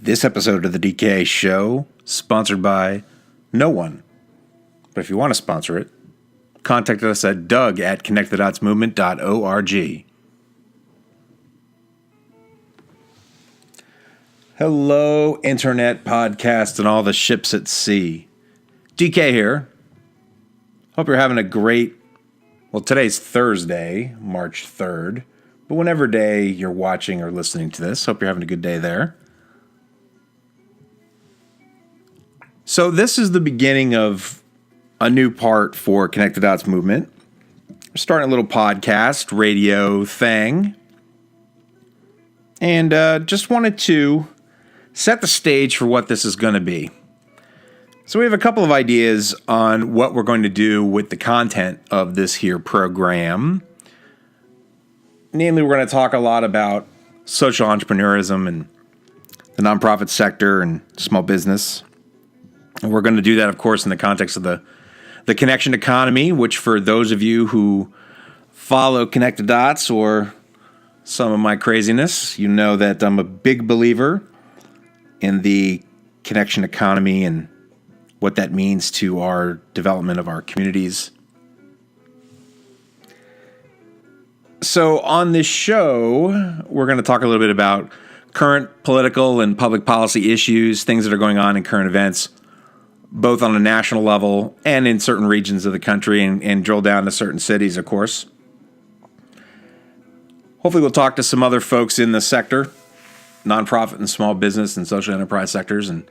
This episode of the DK Show, sponsored by no one. But if you want to sponsor it, contact us at doug@connectthedotsmovement.org. Hello, Internet podcast and all the ships at sea. DK here. Hope you're having a great, well, today's Thursday, March 3rd. But whenever day you're watching or listening to this, hope you're having a good day there. So this is the beginning of a new part for Connect the Dots Movement. We're starting a little podcast, radio thing. And just wanted to set the stage for what this is going to be. So we have a couple of ideas on what we're going to do with the content of this here program. Namely, we're going to talk a lot about social entrepreneurism and the nonprofit sector and small business. And we're going to do that, of course, in the context of the connection economy, which for those of you who follow Connect the Dots or some of my craziness, you know that I'm a big believer in the connection economy and what that means to our development of our communities. So on this show, we're going to talk a little bit about current political and public policy issues, things that are going on in current events, both on a national level and in certain regions of the country, and drill down to certain cities, of course. Hopefully we'll talk to some other folks in the sector, nonprofit and small business and social enterprise sectors, and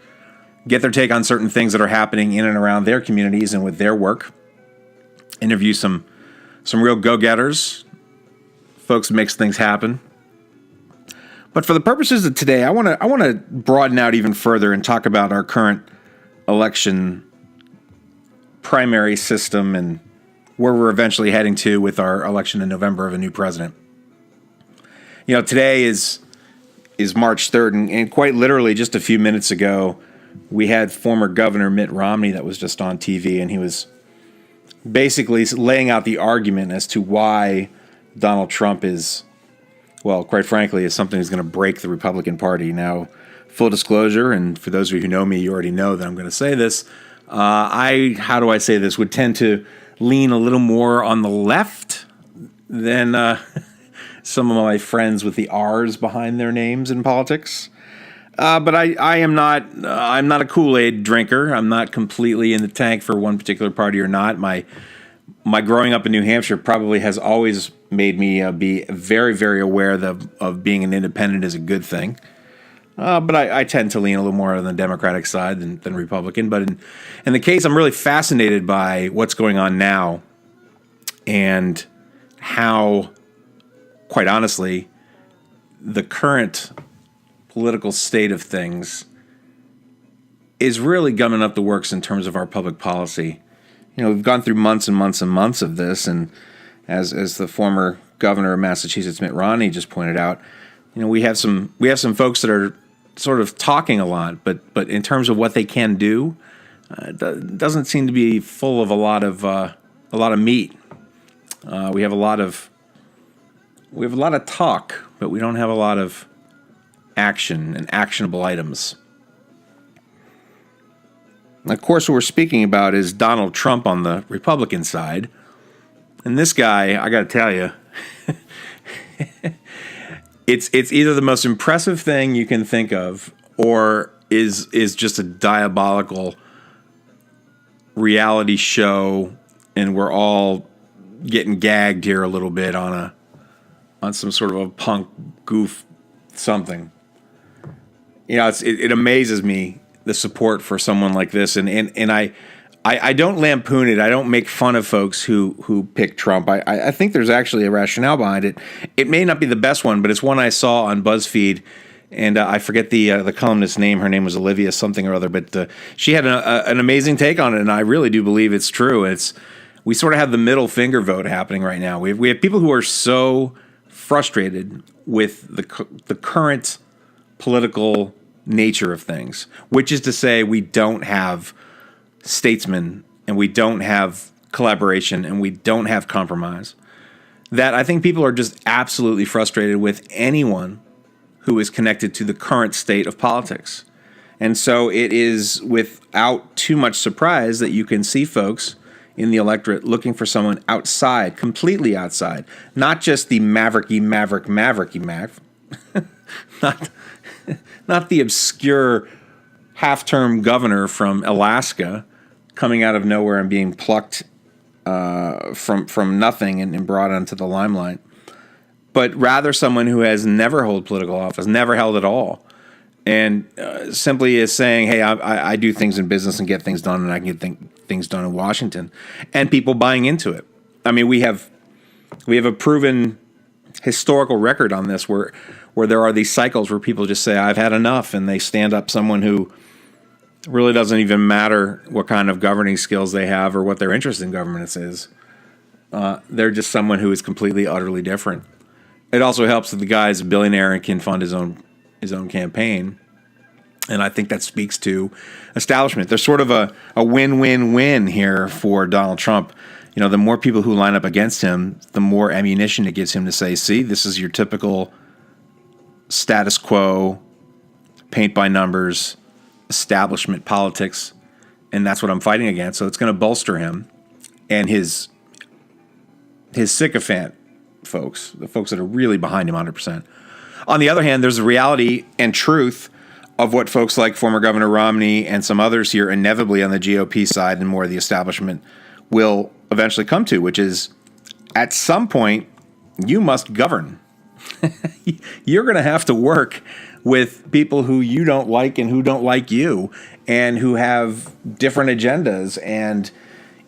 get their take on certain things that are happening in and around their communities and with their work. Interview some real go-getters, folks who makes things happen. But for the purposes of today, I want to broaden out even further and talk about our current election primary system and where we're eventually heading to with our election in November of a new president. You know, today is March 3rd, and quite literally just a few minutes ago, we had former Governor Mitt Romney that was just on TV, and he was basically laying out the argument as to why Donald Trump is, well, quite frankly, is something that's going to break the Republican Party. Now, full disclosure, and for those of you who know me, you already know that I'm going to say this. How do I say this? Would tend to lean a little more on the left than some of my friends with the R's behind their names in politics. But I'm not a Kool-Aid drinker. I'm not completely in the tank for one particular party or not. My growing up in New Hampshire probably has always made me be very, very aware of being an independent is a good thing. But I tend to lean a little more on the Democratic side than Republican. But in the case, I'm really fascinated by what's going on now and how, quite honestly, the current political state of things is really gumming up the works in terms of our public policy. You know, we've gone through months and months and months of this, and as the former governor of Massachusetts, Mitt Romney, just pointed out, you know, we have some folks that are sort of talking a lot, but in terms of what they can do, it doesn't seem to be full of a lot of meat. We have a lot of talk, but we don't have a lot of action and actionable items. Of course, what we're speaking about is Donald Trump on the Republican side. And this guy, I got to tell you, it's either the most impressive thing you can think of or is just a diabolical reality show, and we're all getting gagged here a little bit on some sort of a punk goof something. You know, it amazes me, the support for someone like this, and I don't lampoon it. I don't make fun of folks who pick Trump. I think there's actually a rationale behind it. It may not be the best one, but it's one I saw on BuzzFeed, and I forget the columnist's name. Her name was Olivia something or other, but she had an amazing take on it, and I really do believe it's true. We sort of have the middle finger vote happening right now. We have people who are so frustrated with the current political nature of things, which is to say we don't have statesmen and we don't have collaboration and we don't have compromise, that I think people are just absolutely frustrated with anyone who is connected to the current state of politics. And so it is without too much surprise that you can see folks in the electorate looking for someone outside, completely outside, not just the mavericky maverick, not the obscure half-term governor from Alaska coming out of nowhere and being plucked from nothing and brought onto the limelight, but rather someone who has never held political office, never held at all, and simply is saying, hey, I do things in business and get things done, and I can get things done in Washington, and people buying into it. I mean, we have a proven historical record on this where there are these cycles where people just say, I've had enough, and they stand up someone who really doesn't even matter what kind of governing skills they have or what their interest in governance is. They're just someone who is completely, utterly different. It also helps that the guy is a billionaire and can fund his own campaign. And I think that speaks to establishment. There's sort of a win-win-win here for Donald Trump. You know, the more people who line up against him, the more ammunition it gives him to say, see, this is your typical status quo, paint by numbers, establishment politics, and that's what I'm fighting against. So it's going to bolster him and his sycophant folks, the folks that are really behind him 100%. On the other hand, there's the reality and truth of what folks like former Governor Romney and some others here inevitably on the GOP side and more of the establishment will eventually come to, which is at some point you must govern. You're going to have to work with people who you don't like and who don't like you and who have different agendas, and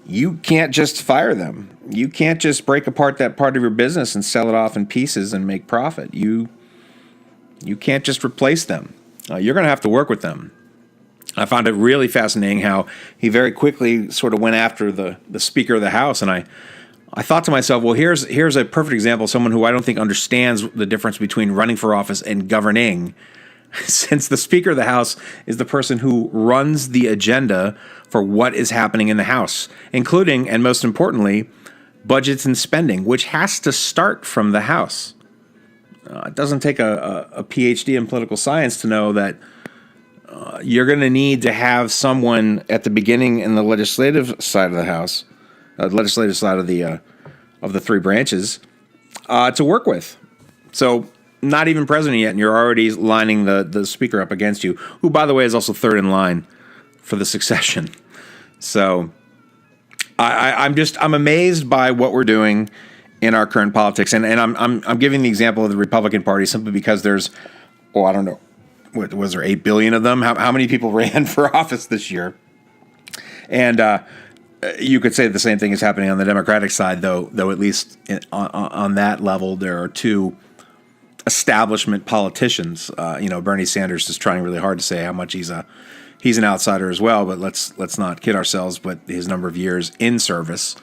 you can't just fire them. You can't just break apart that part of your business and sell it off in pieces and make profit. You can't just replace them. You're going to have to work with them. I found it really fascinating how he very quickly sort of went after the Speaker of the House, and I thought to myself, well, here's a perfect example of someone who I don't think understands the difference between running for office and governing, since the Speaker of the House is the person who runs the agenda for what is happening in the House, including, and most importantly, budgets and spending, which has to start from the House. It doesn't take a PhD in political science to know that you're going to need to have someone at the beginning in the legislative side of the House, legislative side of the three branches, to work with. So not even president yet, and you're already lining the Speaker up against you, who, by the way, is also third in line for the succession. So I'm amazed by what we're doing in our current politics, and I'm giving the example of the Republican Party simply because there's, I don't know, what was there, 8 billion of them? How many people ran for office this year? And you could say the same thing is happening on the Democratic side, though at least on that level there are two establishment politicians. Bernie Sanders is trying really hard to say how much he's an outsider as well, but let's not kid ourselves. But his number of years in service,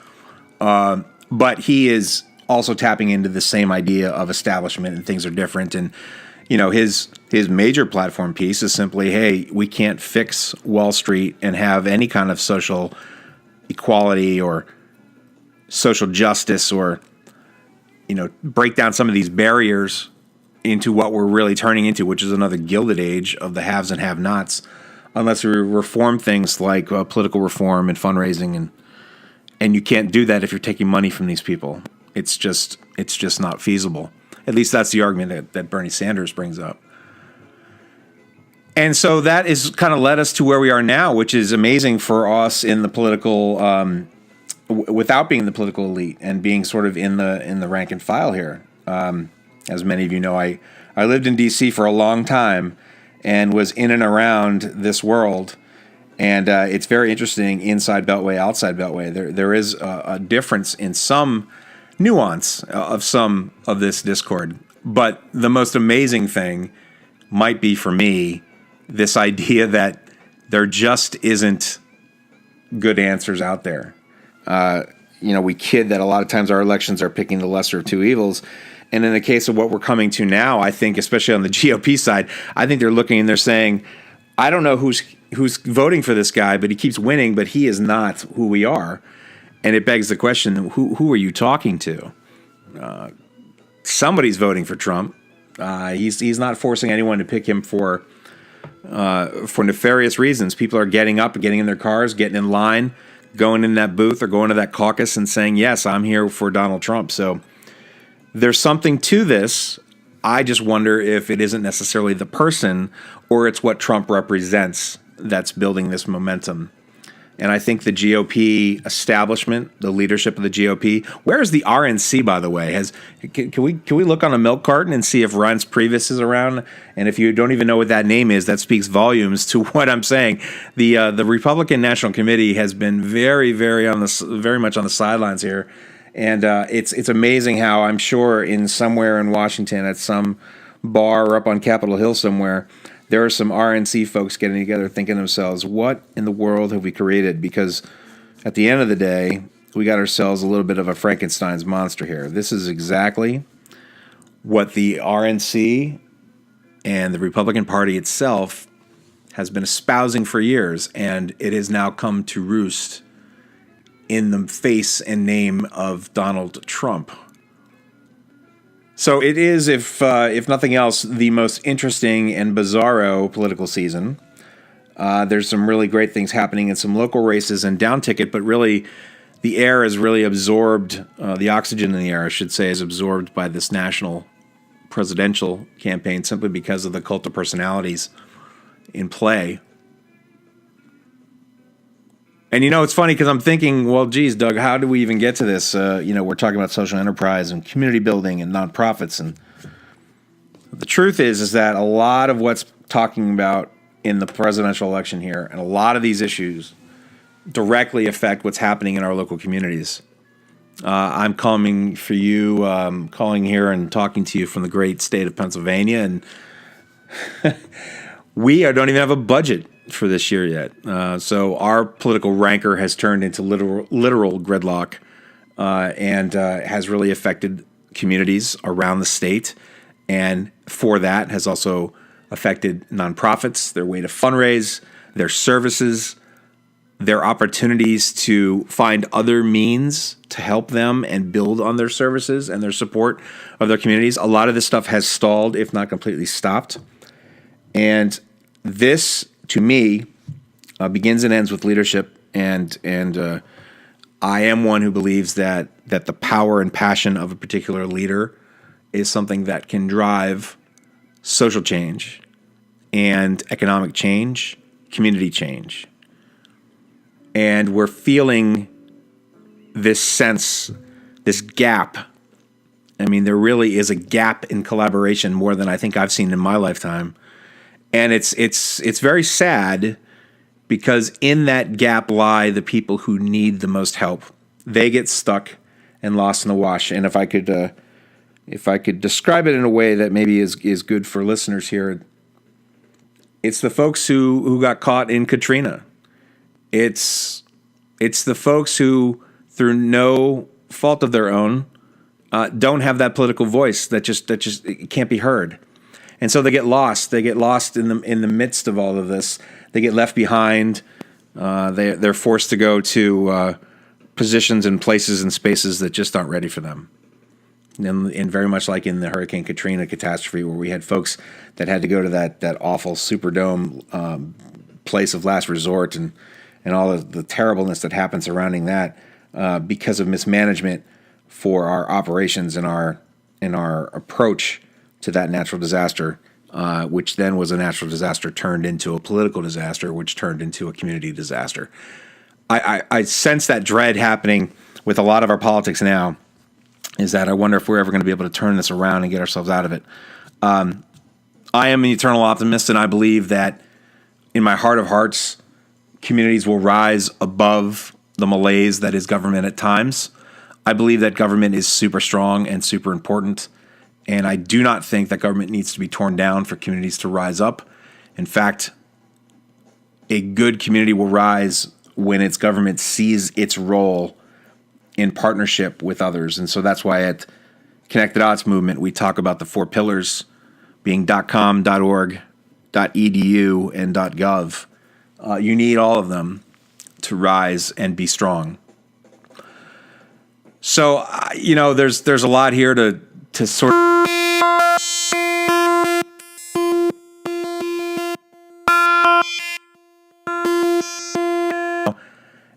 but he is also tapping into the same idea of establishment, and things are different. And his major platform piece is simply, hey, we can't fix Wall Street and have any kind of social equality or social justice, or break down some of these barriers into what we're really turning into, which is another Gilded Age of the haves and have-nots, unless we reform things like political reform and fundraising, and you can't do that if you're taking money from these people. It's just not feasible. At least that's the argument that Bernie Sanders brings up. And so that is kind of led us to where we are now, which is amazing for us in the political, without being the political elite and being sort of in the rank and file here. As many of you know, I lived in D.C. for a long time and was in and around this world. And it's very interesting, inside Beltway, outside Beltway. There is a difference in some nuance of some of this discord. But the most amazing thing might be, for me, this idea that there just isn't good answers out there. We kid that a lot of times our elections are picking the lesser of two evils. And in the case of what we're coming to now, I think, especially on the GOP side, I think they're looking and they're saying, I don't know who's voting for this guy, but he keeps winning, but he is not who we are. And it begs the question, who are you talking to? Somebody's voting for Trump. He's not forcing anyone to pick him for nefarious reasons. People are getting up, getting in their cars, getting in line, going in that booth or going to that caucus and saying, yes, I'm here for Donald Trump. So there's something to this. I just wonder if it isn't necessarily the person or it's what Trump represents that's building this momentum. And I think the GOP establishment, the leadership of the GOP, where is the RNC, by the way? Can we look on a milk carton and see if Reince Priebus is around? And if you don't even know what that name is, that speaks volumes to what I'm saying. The Republican National Committee has been very much on the sidelines here, and it's amazing how I'm sure in somewhere in Washington at some bar or up on Capitol Hill somewhere, there are some RNC folks getting together thinking to themselves, what in the world have we created? Because at the end of the day, we got ourselves a little bit of a Frankenstein's monster here. This is exactly what the RNC and the Republican Party itself has been espousing for years, and it has now come to roost in the face and name of Donald Trump. So it is, if nothing else, the most interesting and bizarro political season. There's some really great things happening in some local races and down ticket, but really the air is really absorbed, the oxygen in the air, I should say, is absorbed by this national presidential campaign simply because of the cult of personalities in play. And, it's funny because I'm thinking, well, geez, Doug, how do we even get to this? We're talking about social enterprise and community building and nonprofits. And the truth is that a lot of what's talking about in the presidential election here and a lot of these issues directly affect what's happening in our local communities. I'm calling here and talking to you from the great state of Pennsylvania. And we don't even have a budget for this year yet. So our political rancor has turned into literal gridlock and has really affected communities around the state. And for that has also affected nonprofits, their way to fundraise, their services, their opportunities to find other means to help them and build on their services and their support of their communities. A lot of this stuff has stalled, if not completely stopped. And this, to me, begins and ends with leadership, and I am one who believes that the power and passion of a particular leader is something that can drive social change and economic change, community change. And we're feeling this sense, this gap. I mean, there really is a gap in collaboration more than I think I've seen in my lifetime. And it's very sad because in that gap lie the people who need the most help. They get stuck and lost in the wash. And if I could describe it in a way that maybe is good for listeners here, it's the folks who got caught in Katrina. It's the folks who, through no fault of their own, don't have that political voice that just it can't be heard. And so they get lost. They get lost in the midst of all of this. They get left behind. They're forced to go to positions and places and spaces that just aren't ready for them. And very much like in the Hurricane Katrina catastrophe, where we had folks that had to go to that awful Superdome place of last resort and all of the terribleness that happened surrounding that because of mismanagement for our operations and our approach to that natural disaster, which then was a natural disaster turned into a political disaster, which turned into a community disaster. I sense that dread happening with a lot of our politics now, is that I wonder if we're ever going to be able to turn this around and get ourselves out of it. I am an eternal optimist, and I believe that in my heart of hearts, communities will rise above the malaise that is government at times. I believe that government is super strong and super important. And I do not think that government needs to be torn down for communities to rise up. In fact, a good community will rise when its government sees its role in partnership with others. And so that's why at Connect the Dots Movement, we talk about the 4 pillars being .com, .org, .edu, and .gov. You need all of them to rise and be strong. So, there's a lot here to sort of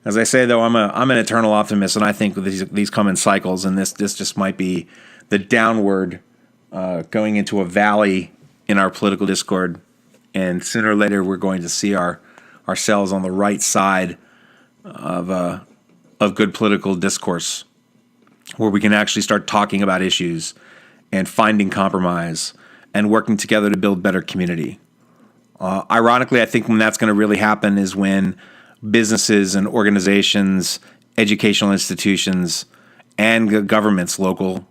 As I say, though, I'm an eternal optimist, and I think these come in cycles, and this just might be the downward going into a valley in our political discord, and sooner or later we're going to see ourselves on the right side of good political discourse, where we can actually start talking about issues and finding compromise and working together to build better community. Ironically, I think when that's going to really happen is when businesses and organizations, educational institutions, and governments, local,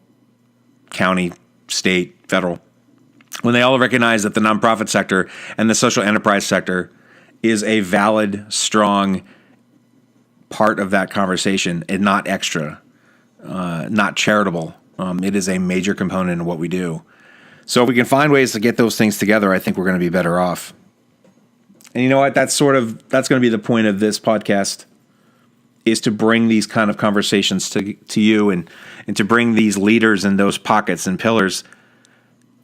county, state, federal, when they all recognize that the nonprofit sector and the social enterprise sector is a valid, strong part of that conversation and not extra, not charitable. It is a major component of what we do. So if we can find ways to get those things together, I think we're going to be better off. And you know what? That's going to be the point of this podcast, is to bring these kind of conversations to you and to bring these leaders and those pockets and pillars,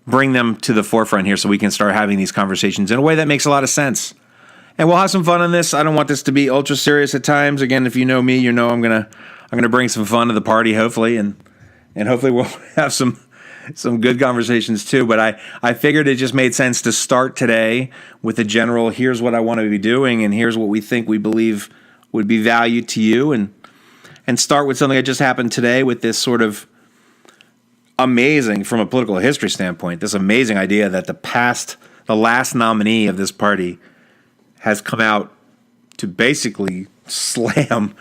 bring them to the forefront here so we can start having these conversations in a way that makes a lot of sense. And we'll have some fun on this. I don't want this to be ultra serious at times. Again, if you know me, you know I'm gonna bring some fun to the party, hopefully, and hopefully we'll have some good conversations too. But I figured it just made sense to start today with a general, here's what I want to be doing, and here's what we believe would be value to you, and start with something that just happened today with this sort of amazing, from a political history standpoint, this amazing idea that the last nominee of this party has come out to basically slam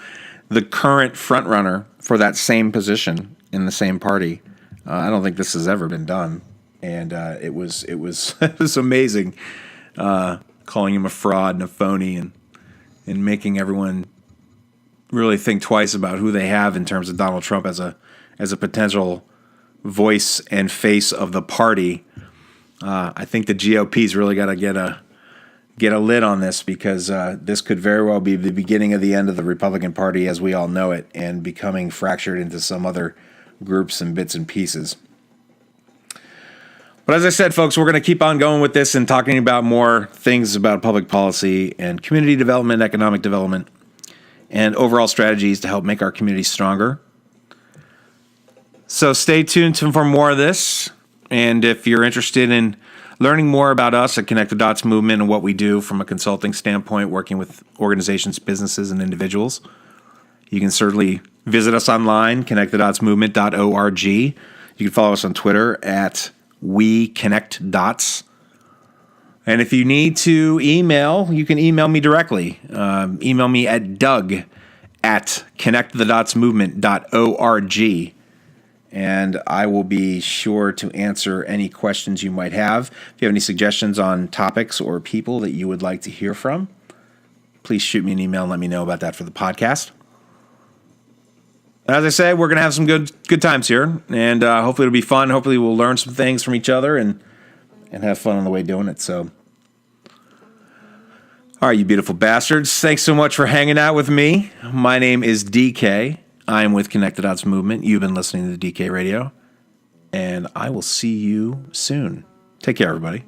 the current frontrunner for that same position in the same party. I don't think this has ever been done, and it was it was amazing, calling him a fraud and a phony, and making everyone really think twice about who they have in terms of Donald Trump as a potential voice and face of the party. I think the GOP's really got to get a lid on this, because this could very well be the beginning of the end of the Republican Party as we all know it, and becoming fractured into some other groups and bits and pieces. But as I said, folks, we're going to keep on going with this and talking about more things about public policy and community development, economic development, and overall strategies to help make our community stronger. So stay tuned for more of this. And if you're interested in learning more about us at Connect the Dots Movement and what we do from a consulting standpoint, working with organizations, businesses, and individuals, you can certainly visit us online, connectthedotsmovement.org. You can follow us on Twitter at WeConnectDots. And if you need to email, you can email me directly. Email me at doug@connectthedotsmovement.org. And I will be sure to answer any questions you might have. If you have any suggestions on topics or people that you would like to hear from, please shoot me an email and let me know about that for the podcast. As I say, we're going to have some good times here, and hopefully it'll be fun. Hopefully we'll learn some things from each other and have fun on the way doing it. So, all right, you beautiful bastards. Thanks so much for hanging out with me. My name is DK. I am with Connect the Dots Movement. You've been listening to DK Radio, and I will see you soon. Take care, everybody.